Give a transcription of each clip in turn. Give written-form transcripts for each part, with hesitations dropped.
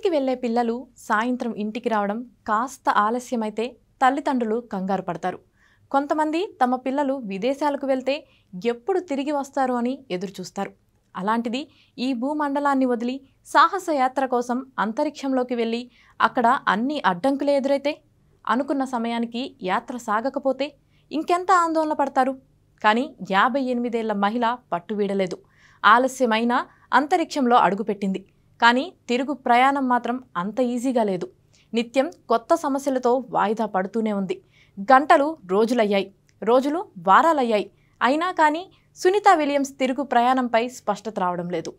స్కూల్కి వెళ్లే పిల్లలు సాయంత్రం ఇంటికి రావడం కాస్త ఆలస్యమైతే తల్లిదండ్రులు కంగారు పడతారు. కొంతమంది తమ పిల్లలు విదేశాలకు వెళ్తే ఎప్పుడు తిరిగి వస్తారు అని ఎదురుచూస్తారు. అలాంటిది ఈ భూమండలాన్ని వదిలి సాహస యాత్ర కోసం అంతరిక్షంలోకి వెళ్ళి అక్కడ అన్ని అడ్డంకులు ఎదురైతే, అనుకున్న సమయానికి యాత్ర సాగకపోతే ఇంకెంత ఆందోళన పడతారు. కానీ 58 ఏళ్ల మహిళ పట్టువీడలేదు. ఆలస్యమైన అంతరిక్షంలో అడుగుపెట్టింది. కానీ తిరుగు ప్రయాణం మాత్రం అంత ఈజీగా లేదు. నిత్యం కొత్త సమస్యలతో వాయిదా పడుతూనే ఉంది. గంటలు రోజులయ్యాయి, రోజులు వారాలయ్యాయి. అయినా కానీ సునీత విలియమ్స్ తిరుగు ప్రయాణంపై స్పష్టత రావడం లేదు.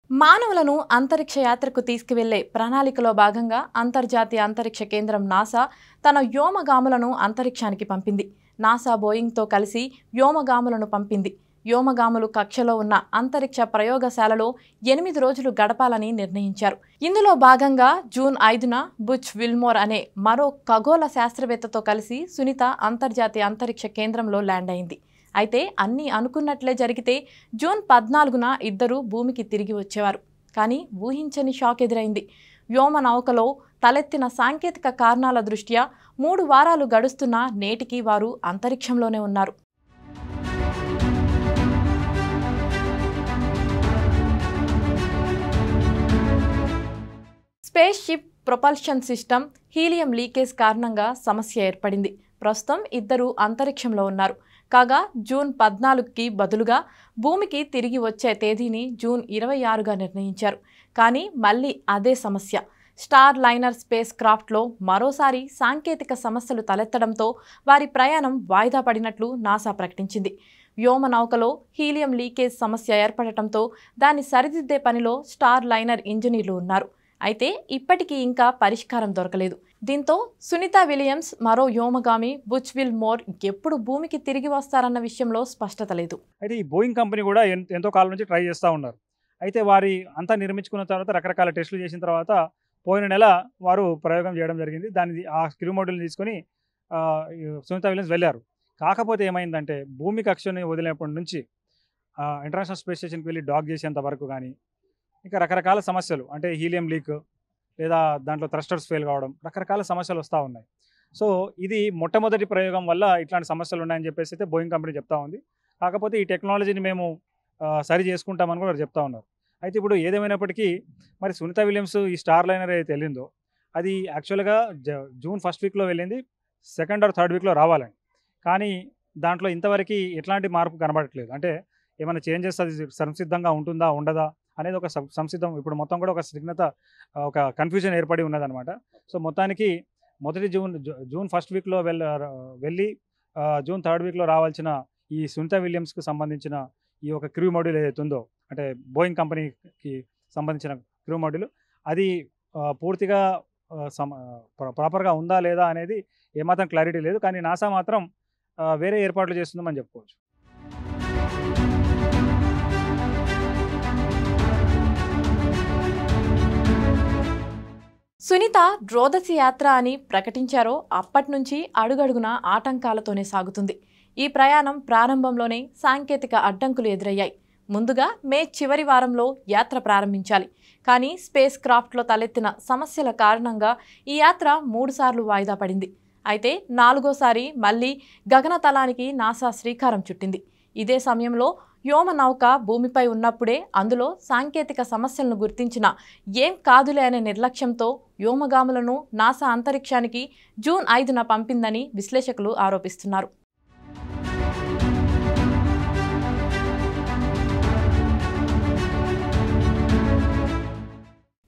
మానవులను అంతరిక్ష యాత్రకు తీసుకువెళ్లే ప్రణాళికలో భాగంగా అంతర్జాతీయ అంతరిక్ష కేంద్రం నాసా తన వ్యోమగాములను అంతరిక్షానికి పంపింది. నాసా బోయింగ్తో కలిసి వ్యోమగాములను పంపింది. వ్యోమగాములు కక్షలో ఉన్న అంతరిక్ష ప్రయోగశాలలో 8 రోజులు గడపాలని నిర్ణయించారు. ఇందులో భాగంగా జూన్ 5న బుచ్ విల్మోర్ అనే మరో ఖగోళ శాస్త్రవేత్తతో కలిసి సునీత అంతర్జాతీయ అంతరిక్ష కేంద్రంలో ల్యాండ్ అయింది. అయితే అన్నీ అనుకున్నట్లే జరిగితే జూన్ 14న ఇద్దరూ భూమికి తిరిగి వచ్చేవారు. కానీ ఊహించని షాక్ ఎదురైంది. వ్యోమ నౌకలో తలెత్తిన సాంకేతిక కారణాల దృష్ట్యా 3 వారాలు గడుస్తున్నా నేటికి వారు అంతరిక్షంలోనే ఉన్నారు. Space ship propulsion system helium leakage కారణంగా సమస్య ఏర్పడింది. ప్రస్తుతం ఇద్దరు అంతరిక్షంలో ఉన్నారు. కాగా జూన్ 14కి బదులుగా భూమికి తిరిగి వచ్చే తేదీని జూన్ 26గా నిర్ణయించారు. కానీ మళ్ళీ అదే సమస్య. స్టార్ లైనర్ స్పేస్ క్రాఫ్ట్లో మరోసారి సాంకేతిక సమస్యలు తలెత్తడంతో వారి ప్రయాణం వాయిదా పడినట్లు నాసా ప్రకటించింది. వ్యోమ నౌకలో హీలియం లీకేజ్ సమస్య ఏర్పడటంతో దాన్ని సరిదిద్దే పనిలో స్టార్ లైనర్ ఇంజనీర్లు ఉన్నారు. అయితే ఇప్పటికీ ఇంకా పరిష్కారం దొరకలేదు. దీంతో సునీత విలియమ్స్ మరో వ్యోమగామి బుచ్ విల్మోర్ ఎప్పుడు భూమికి తిరిగి వస్తారన్న విషయంలో స్పష్టత లేదు. అయితే ఈ బోయింగ్ కంపెనీ కూడా ఎంతో కాలం నుంచి ట్రై చేస్తూ ఉన్నారు. అయితే వారి అంతా నిర్మించుకున్న తర్వాత రకరకాల టెస్టులు చేసిన తర్వాత పోయిన నెల వారు ప్రయోగం చేయడం జరిగింది. దాన్ని ఆ క్రూ మోడ్యూల్ని తీసుకొని సునీత విలియమ్స్ వెళ్ళారు. కాకపోతే ఏమైందంటే భూమి కక్షని వదిలినప్పటి నుంచి ఇంటర్నేషనల్ స్పేస్ స్టేషన్కి వెళ్ళి డాక్ చేసేంత వరకు కానీ ఇంకా రకరకాల సమస్యలు, అంటే హీలియం లీక్ లేదా దాంట్లో థ్రస్టర్స్ ఫెయిల్ కావడం, రకరకాల సమస్యలు వస్తూ ఉన్నాయి. సో ఇది మొట్టమొదటి ప్రయోగం వల్ల ఇట్లాంటి సమస్యలు ఉన్నాయని చెప్పేసి అయితే బోయింగ్ కంపెనీ చెప్తా ఉంది. కాకపోతే ఈ టెక్నాలజీని మేము సరి చేసుకుంటామని కూడా చెప్తా ఉన్నారు. అయితే ఇప్పుడు ఏదేమైనప్పటికీ మరి సునీత విలియమ్స్ ఈ స్టార్ లైనర్ అయితే వెళ్ళిందో అది యాక్చువల్గా జూన్ 1st వీక్లో వెళ్ళింది, 2nd or 3rd వీక్లో రావాలని. కానీ దాంట్లో ఇంతవరకు ఎట్లాంటి మార్పు కనబడట్లేదు. అంటే ఏమైనా చేంజెస్ అది సంసిద్ధంగా ఉంటుందా ఉండదా అనేది ఒక సంసిద్ధం ఇప్పుడు మొత్తం కూడా ఒక సిగ్నత ఒక కన్ఫ్యూజన్ ఏర్పడి ఉన్నదనమాట. సో మొత్తానికి మొదటి జూన్ 1st వీక్లో వెళ్ళి జూన్ 3rd వీక్లో రావాల్సిన ఈ సునీత విలియమ్స్కి సంబంధించిన ఈ ఒక క్రూ మాడ్యూల్ ఏదైతే ఉందో, అంటే బోయింగ్ కంపెనీకి సంబంధించిన క్రూ మాడ్యూల్, అది పూర్తిగా ప్రాపర్గా ఉందా లేదా అనేది ఏమాత్రం క్లారిటీ లేదు. కానీ నాసా మాత్రం వేరే ఏర్పాట్లు చేస్తుందని చెప్పుకోవచ్చు. సునీత రోదసి యాత్ర అని ప్రకటించారో అప్పటి నుంచి అడుగడుగున ఆటంకాలతోనే సాగుతుంది. ఈ ప్రయాణం ప్రారంభంలోనే సాంకేతిక అడ్డంకులు ఎదురయ్యాయి. ముందుగా మే చివరి వారంలో యాత్ర ప్రారంభించాలి. కానీ స్పేస్ క్రాఫ్ట్లో తలెత్తిన సమస్యల కారణంగా ఈ యాత్ర 3 సార్లు వాయిదా పడింది. అయితే 4వసారి మళ్లీ గగనతలానికి నాసా శ్రీకారం చుట్టింది. ఇదే సమయంలో వ్యోమ నౌక భూమిపై ఉన్నప్పుడే అందులో సాంకేతిక సమస్యలను గుర్తించిన ఏం కాదులే అనే నిర్లక్ష్యంతో వ్యోమగాములను నాసా అంతరిక్షానికి జూన్ 5న పంపిందని విశ్లేషకులు ఆరోపిస్తున్నారు.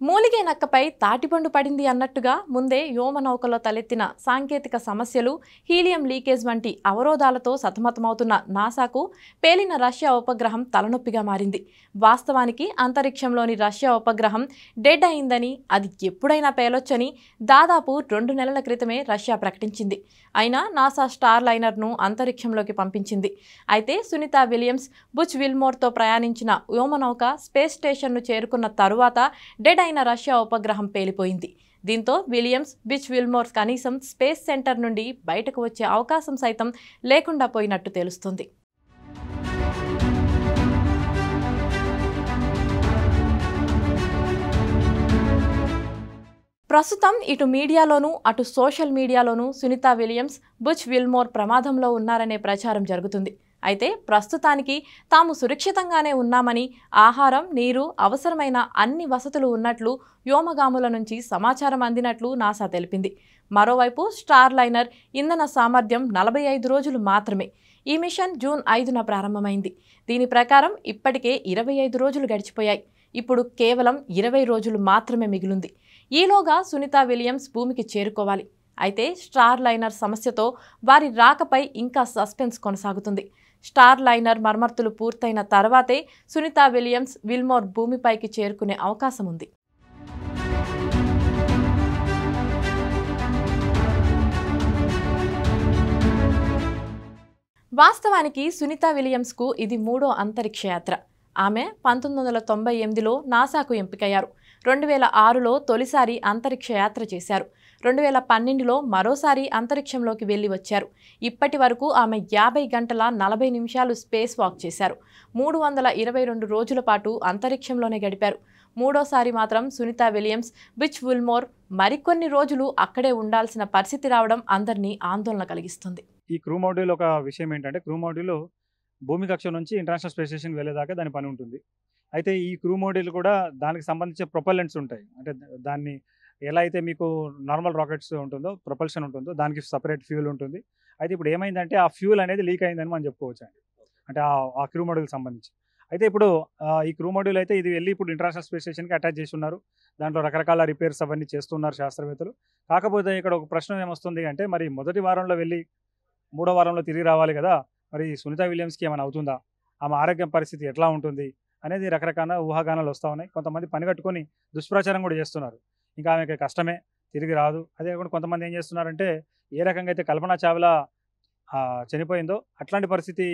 మూలిగే నక్కపై తాటిపండు పడింది అన్నట్టుగా ముందే వ్యోమనౌకలో తలెత్తిన సాంకేతిక సమస్యలు, హీలియం లీకేజ్ వంటి అవరోధాలతో సతమతమవుతున్న నాసాకు పేలిన రష్యా ఉపగ్రహం తలనొప్పిగా మారింది. వాస్తవానికి అంతరిక్షంలోని రష్యా ఉపగ్రహం డెడ్ అయిందని, అది ఎప్పుడైనా పేలొచ్చని దాదాపు 2 నెలల క్రితమే రష్యా ప్రకటించింది. అయినా నాసా స్టార్ లైనర్ను అంతరిక్షంలోకి పంపించింది. అయితే సునీత విలియమ్స్ బుచ్ విల్మోర్తో ప్రయాణించిన వ్యోమనౌక స్పేస్ స్టేషన్ను చేరుకున్న తరువాత డెడ్ అయిన రష్యా ఉపగ్రహం పేలిపోయింది. దీంతో విలియమ్స్, బుచ్ విల్మోర్ కనీసం స్పేస్ సెంటర్ నుండి బయటకు వచ్చే అవకాశం సైతం లేకుండా పోయినట్టు తెలుస్తుంది. ప్రస్తుతం ఇటు మీడియాలోనూ అటు సోషల్ మీడియాలోనూ సునీత విలియమ్స్, బుచ్ విల్మోర్ ప్రమాదంలో ఉన్నారనే ప్రచారం జరుగుతుంది. అయితే ప్రస్తుతానికి తాము సురక్షితంగానే ఉన్నామని, ఆహారం, నీరు, అవసరమైన అన్ని వసతులు ఉన్నట్లు వ్యోమగాముల నుంచి సమాచారం అందినట్లు నాసా తెలిపింది. మరోవైపు స్టార్ లైనర్ ఇంధన సామర్థ్యం 45 రోజులు మాత్రమే. ఈ మిషన్ జూన్ 5న ప్రారంభమైంది. దీని ప్రకారం ఇప్పటికే 25 రోజులు గడిచిపోయాయి. ఇప్పుడు కేవలం 20 రోజులు మాత్రమే మిగిలింది. ఈలోగా సునీత విలియమ్స్ భూమికి చేరుకోవాలి. అయితే స్టార్ లైనర్ సమస్యతో వారి రాకపై ఇంకా సస్పెన్స్ కొనసాగుతుంది. స్టార్ లైనర్ మరమ్మతులు పూర్తయిన తర్వాతే సునీత విలియమ్స్, విల్మోర్ భూమిపైకి చేరుకునే అవకాశం ఉంది. వాస్తవానికి సునీత విలియమ్స్కు ఇది 3వ అంతరిక్ష యాత్ర. ఆమె 1998లో నాసాకు ఎంపికయ్యారు. 2006లో తొలిసారి అంతరిక్ష యాత్ర చేశారు. 2012లో మరోసారి అంతరిక్షంలోకి వెళ్లి వచ్చారు. ఇప్పటి వరకు ఆమె 50 గంటల 40 నిమిషాలు స్పేస్ వాక్ చేశారు. 322 రోజుల పాటు అంతరిక్షంలోనే గడిపారు. మూడోసారి మాత్రం సునీత విలియమ్స్, బుచ్ విల్మోర్ మరికొన్ని రోజులు అక్కడే ఉండాల్సిన పరిస్థితి రావడం అందరినీ ఆందోళన కలిగిస్తుంది. ఈ క్రూ మాడ్యూల్ ఒక విషయం ఏంటంటే, క్రూ మాడ్యూల్ భూమి కక్ష నుంచి ఇంటర్నేషనల్ స్పేస్ స్టేషన్కి వెళ్ళేదాకా దాని పని ఉంటుంది. అయితే ఈ క్రూ మాడ్యూల్ కూడా దానికి సంబంధించిన ప్రొపల్లెంట్స్ ఉంటాయి. అంటే దాన్ని ఎలా అయితే మీకు నార్మల్ రాకెట్స్ ఉంటుందో, ప్రొపల్షన్ ఉంటుందో, దానికి సపరేట్ ఫ్యూల్ ఉంటుంది. అయితే ఇప్పుడు ఏమైందంటే ఆ ఫ్యూల్ అనేది లీక్ అయిందని మనం చెప్పుకోవచ్చు అండి. అంటే ఆ క్రూ మాడ్యూల్కి సంబంధించి. అయితే ఇప్పుడు ఈ క్రూ మాడ్యూల్ అయితే ఇది వెళ్ళి ఇప్పుడు ఇంటర్నేషనల్ స్పేస్ స్టేషన్కి అటాచ్ చేసి ఉన్నారు. దాంట్లో రకరకాల రిపేర్స్ అవన్నీ చేస్తున్నారు శాస్త్రవేత్తలు. కాకపోతే ఇక్కడ ఒక ప్రశ్న ఏమొస్తుంది అంటే, మరి మొదటి వారంలో వెళ్ళి మూడో వారంలో తిరిగి రావాలి కదా, మరి సునీత విలియమ్స్కి ఏమైనా అవుతుందా, ఆమె ఆరోగ్యం పరిస్థితి ఎట్లా ఉంటుంది అనేది రకరకాల ఊహాగానాలు వస్తూ ఉన్నాయి. కొంతమంది పని కట్టుకొని దుష్ప్రచారం కూడా చేస్తున్నారు. ఇంకా ఆమెకి కష్టమే, తిరిగి రాదు. అదే కాకుండా కొంతమంది ఏం చేస్తున్నారంటే, ఏ రకంగా అయితే కల్పనా చావ్లా చనిపోయిందో అట్లాంటి పరిస్థితి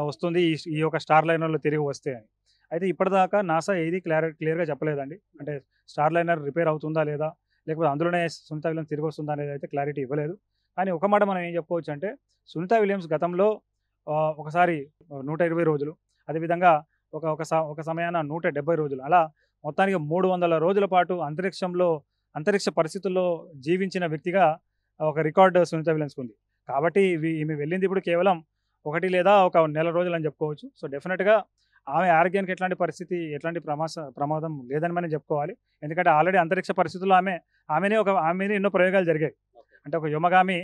వస్తుంది ఈ యొక్క స్టార్ లైనర్లో తిరిగి వస్తే అని. అయితే ఇప్పటిదాకా నాసా ఏది క్లియర్గా చెప్పలేదండి. అంటే స్టార్ లైనర్ రిపేర్ అవుతుందా లేదా, లేకపోతే అందులోనే సునీత విలియమ్స్ తిరిగి వస్తుందా అనేది అయితే క్లారిటీ ఇవ్వలేదు. కానీ ఒక మాట మనం ఏం చెప్పుకోవచ్చు అంటే, సునీత విలియమ్స్ గతంలో ఒకసారి 120 రోజులు, అదేవిధంగా ఒక సమయాన 170 రోజులు, అలా మొత్తానికి 300 రోజుల పాటు అంతరిక్ష పరిస్థితుల్లో జీవించిన వ్యక్తిగా ఒక రికార్డు సునీత విలియమ్స్కి ఉంది. కాబట్టి ఈమె వెళ్ళింది ఇప్పుడు కేవలం 1 లేదా ఒక నెల రోజులు అని చెప్పుకోవచ్చు. సో డెఫినెట్గా ఆమె ఆరోగ్యానికి ఎట్లాంటి ప్రమాదం లేదని మనం చెప్పుకోవాలి. ఎందుకంటే ఆల్రెడీ అంతరిక్ష పరిస్థితుల్లో ఆమెనే ఎన్నో ప్రయోగాలు జరిగాయి. అంటే ఒక వ్యోమగామి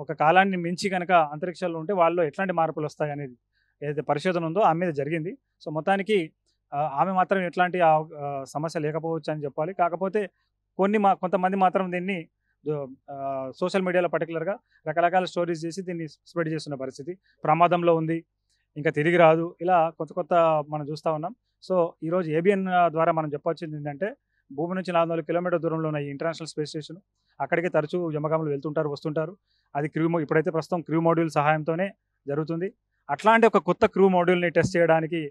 ఒక కాలాన్ని మించి కనుక అంతరిక్షంలో ఉంటే వాళ్ళు ఎట్లాంటి మార్పులు వస్తాయి అనేది ఏదైతే పరిశోధన ఉందో ఆమె మీద జరిగింది. సో మొత్తానికి ఆమె మాత్రం ఎట్లాంటి సమస్య లేకపోవచ్చు అని చెప్పాలి. కాకపోతే కొంతమంది మాత్రం దీన్ని సోషల్ మీడియాలో పర్టికులర్గా రకరకాల స్టోరీస్ చేసి దీన్ని స్ప్రెడ్ చేస్తున్న పరిస్థితి. ప్రమాదంలో ఉంది, ఇంకా తిరిగి రాదు, ఇలా కొత్త మనం చూస్తూ ఉన్నాం. సో ఈరోజు ఏబిఎన్ ద్వారా మనం చెప్పొచ్చింది ఏంటంటే, భూమి నుంచి 400 కిలోమీటర్ దూరంలో ఉన్న ఈ ఇంటర్నేషనల్ స్పేస్ స్టేషన్, అక్కడికి తరచూ వ్యోమగాములు వెళ్తుంటారు, వస్తుంటారు. అది ఇప్పుడైతే ప్రస్తుతం క్రూ మాడ్యూల్ సహాయంతోనే జరుగుతుంది. అట్లాంటి ఒక కొత్త క్రూ మాడ్యూల్ని టెస్ట్ చేయడానికి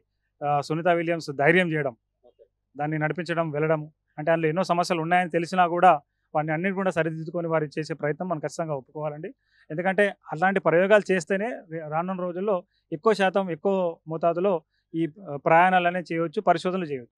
సునీత విలియమ్స్ ధైర్యం చేయడం, దాన్ని నడిపించడం, వెళ్ళడం, అంటే అందులో ఎన్నో సమస్యలు ఉన్నాయని తెలిసినా కూడా వాటిని అన్నిటి కూడా సరిదిద్దుకొని వారు చేసే ప్రయత్నం మనం ఖచ్చితంగా ఒప్పుకోవాలండి. ఎందుకంటే అలాంటి ప్రయోగాలు చేస్తేనే రానున్న రోజుల్లో ఎక్కువ మోతాదులో ఈ ప్రయాణాలనే చేయవచ్చు, పరిశోధనలు చేయవచ్చు.